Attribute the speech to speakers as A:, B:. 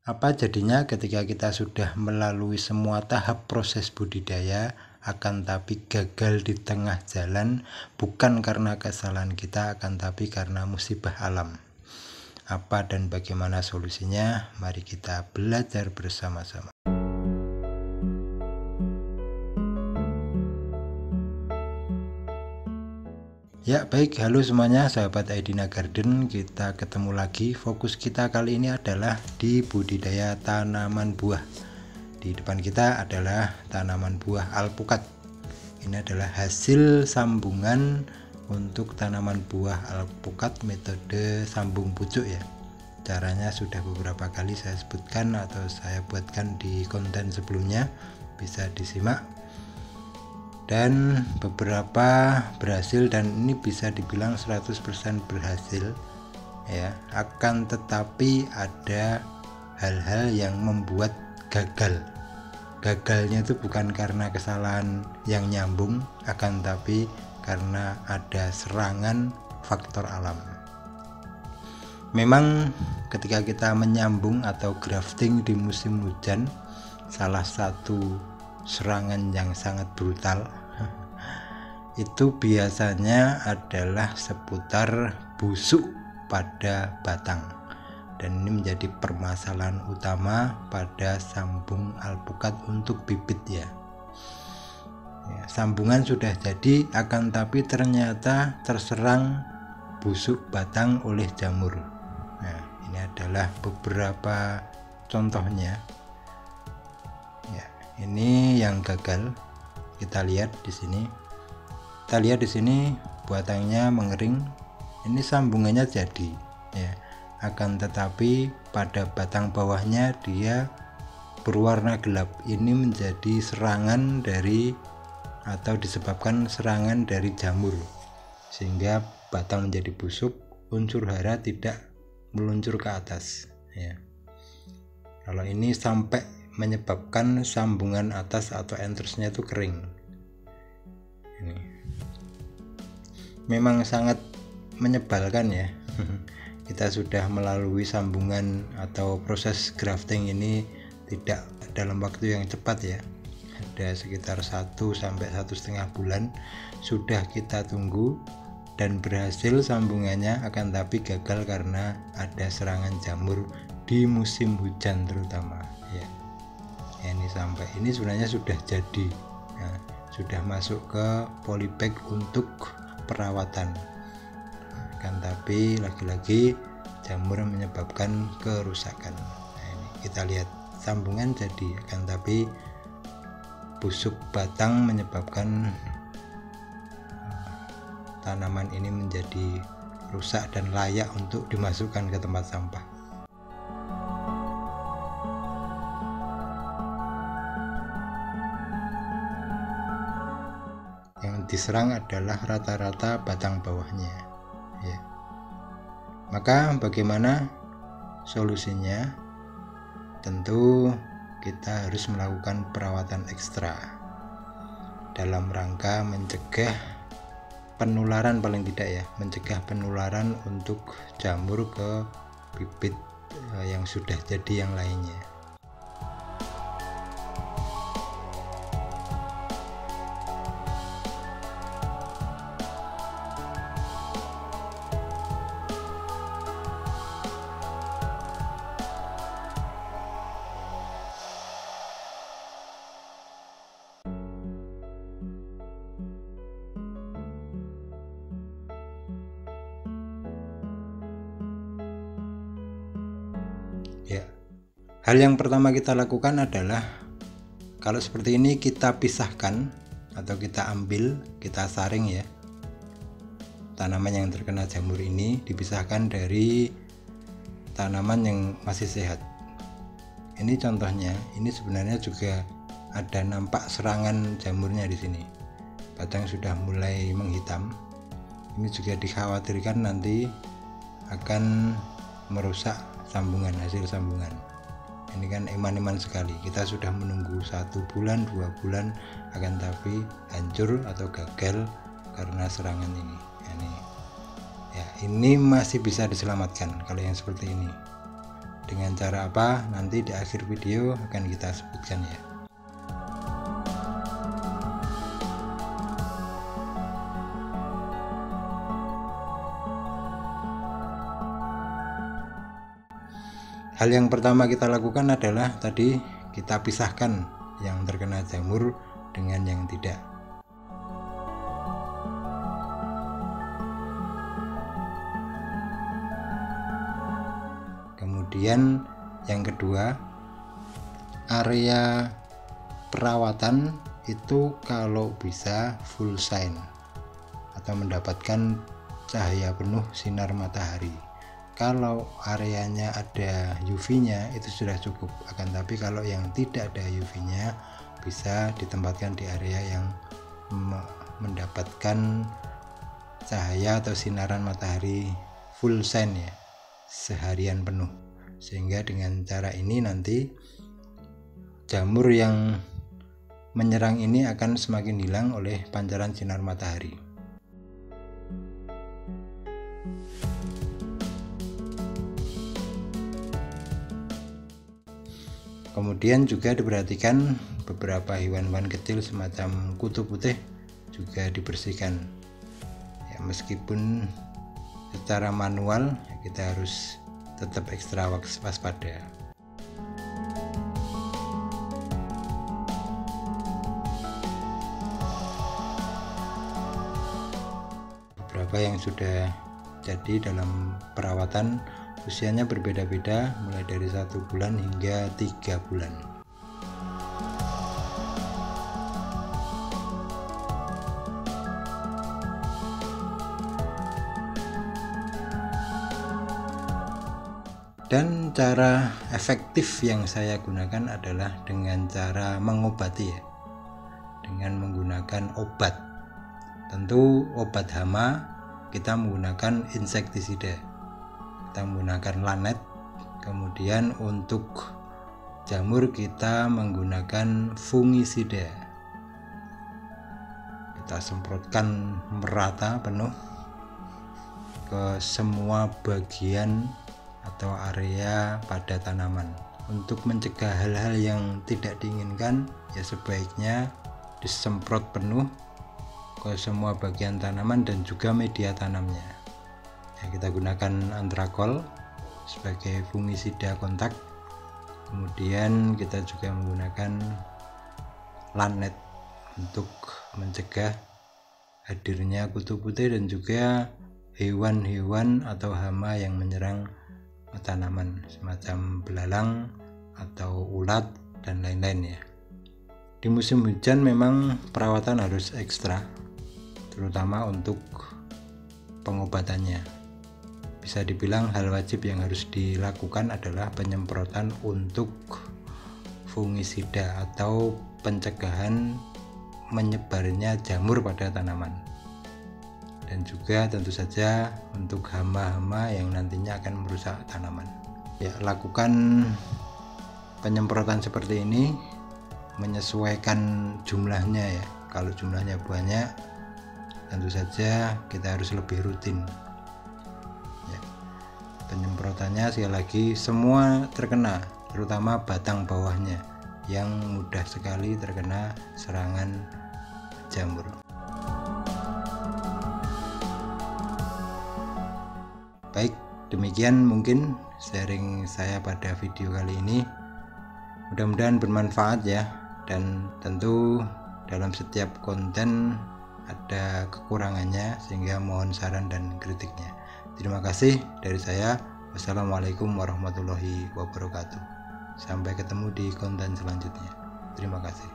A: Apa jadinya ketika kita sudah melalui semua tahap proses budidaya, akan tapi gagal di tengah jalan, bukan karena kesalahan kita, akan tapi karena musibah alam. Apa dan bagaimana solusinya? Mari kita belajar bersama-sama. Ya baik, halo semuanya sahabat Aidina Garden, kita ketemu lagi. Fokus kita kali ini adalah di budidaya tanaman buah. Di depan kita adalah tanaman buah alpukat. Ini adalah hasil sambungan untuk tanaman buah alpukat metode sambung pucuk ya. Caranya sudah beberapa kali saya sebutkan atau saya buatkan di konten sebelumnya, bisa disimak. Dan beberapa berhasil, dan ini bisa dibilang 100% berhasil ya. Akan tetapi ada hal-hal yang membuat gagalnya itu bukan karena kesalahan yang nyambung, akan tapi karena ada serangan faktor alam. Memang ketika kita menyambung atau grafting di musim hujan, salah satu serangan yang sangat brutal itu biasanya adalah seputar busuk pada batang, dan ini menjadi permasalahan utama pada sambung alpukat untuk bibit ya. Sambungan sudah jadi, akan tapi ternyata terserang busuk batang oleh jamur. Nah, ini adalah beberapa contohnya. Ini yang gagal. Kita lihat di sini. Kita lihat di sini batangnya mengering. Ini sambungannya jadi ya. Akan tetapi pada batang bawahnya dia berwarna gelap. Ini menjadi serangan dari atau disebabkan serangan dari jamur, sehingga batang menjadi busuk, unsur hara tidak meluncur ke atas ya. Kalau ini sampai menyebabkan sambungan atas atau entersnya itu kering. Ini memang sangat menyebalkan ya. Kita sudah melalui sambungan atau proses grafting ini tidak dalam waktu yang cepat ya. Ada sekitar 1 sampai 1,5 bulan sudah kita tunggu dan berhasil sambungannya, akan tapi gagal karena ada serangan jamur di musim hujan terutama ya. Ini sampai ini sebenarnya sudah jadi ya, sudah masuk ke polybag untuk perawatan, kan tapi lagi-lagi jamur menyebabkan kerusakan. Nah, ini kita lihat sambungan jadi, kan tapi busuk batang menyebabkan tanaman ini menjadi rusak dan layak untuk dimasukkan ke tempat sampah. Diserang adalah rata-rata batang bawahnya ya. Maka bagaimana solusinya? Tentu kita harus melakukan perawatan ekstra dalam rangka mencegah penularan, paling tidak ya, mencegah penularan untuk jamur ke bibit yang sudah jadi yang lainnya. Ya, hal yang pertama kita lakukan adalah kalau seperti ini kita pisahkan atau kita ambil, kita saring ya. Tanaman yang terkena jamur ini dipisahkan dari tanaman yang masih sehat. Ini contohnya, ini sebenarnya juga ada nampak serangan jamurnya di sini. Batang sudah mulai menghitam. Ini juga dikhawatirkan nanti akan merusak sambungan, hasil sambungan. Ini kan eman-eman sekali. Kita sudah menunggu 1 bulan 2 bulan, akan tapi hancur atau gagal karena serangan ini. Ini masih bisa diselamatkan kalau yang seperti ini Dengan cara apa? Nanti di akhir video akan kita sebutkan ya. Hal yang pertama kita lakukan adalah tadi kita pisahkan yang terkena jamur dengan yang tidak. Kemudian yang kedua, area perawatan itu kalau bisa full shine atau mendapatkan cahaya penuh sinar matahari. Kalau areanya ada UV-nya itu sudah cukup, akan tapi kalau yang tidak ada UV-nya bisa ditempatkan di area yang mendapatkan cahaya atau sinaran matahari full shine ya, seharian penuh. Sehingga dengan cara ini nanti jamur yang menyerang ini akan semakin hilang oleh pancaran sinar matahari. Kemudian juga diperhatikan beberapa hewan-hewan kecil semacam kutu putih juga dibersihkan ya, meskipun secara manual ya, kita harus tetap ekstra waspada. Beberapa yang sudah jadi dalam perawatan usianya berbeda-beda, mulai dari 1 bulan hingga 3 bulan. Dan cara efektif yang saya gunakan adalah dengan cara mengobati ya, dengan menggunakan obat. Tentu obat hama kita menggunakan insektisida, kita menggunakan lanet. Kemudian untuk jamur kita menggunakan fungisida, kita semprotkan merata penuh ke semua bagian atau area pada tanaman. Untuk mencegah hal-hal yang tidak diinginkan ya sebaiknya disemprot penuh ke semua bagian tanaman dan juga media tanamnya ya, kita gunakan antrakol sebagai fungisida kontak. Kemudian kita juga menggunakan lanet untuk mencegah hadirnya kutu putih dan juga hewan-hewan atau hama yang menyerang tanaman semacam belalang atau ulat dan lain-lain ya. Di musim hujan memang perawatan harus ekstra, terutama untuk pengobatannya. Bisa dibilang hal wajib yang harus dilakukan adalah penyemprotan untuk fungisida atau pencegahan menyebarnya jamur pada tanaman. Dan juga tentu saja untuk hama-hama yang nantinya akan merusak tanaman. Ya, lakukan penyemprotan seperti ini menyesuaikan jumlahnya ya. Kalau jumlahnya banyak, tentu saja kita harus lebih rutin ya. Penyemprotannya sekali lagi semua terkena, terutama batang bawahnya yang mudah sekali terkena serangan jamur. Baik, demikian mungkin sharing saya pada video kali ini. Mudah-mudahan bermanfaat ya, dan tentu dalam setiap konten ada kekurangannya, sehingga mohon saran dan kritiknya. Terima kasih dari saya. Wassalamualaikum warahmatullahi wabarakatuh. Sampai ketemu di konten selanjutnya. Terima kasih.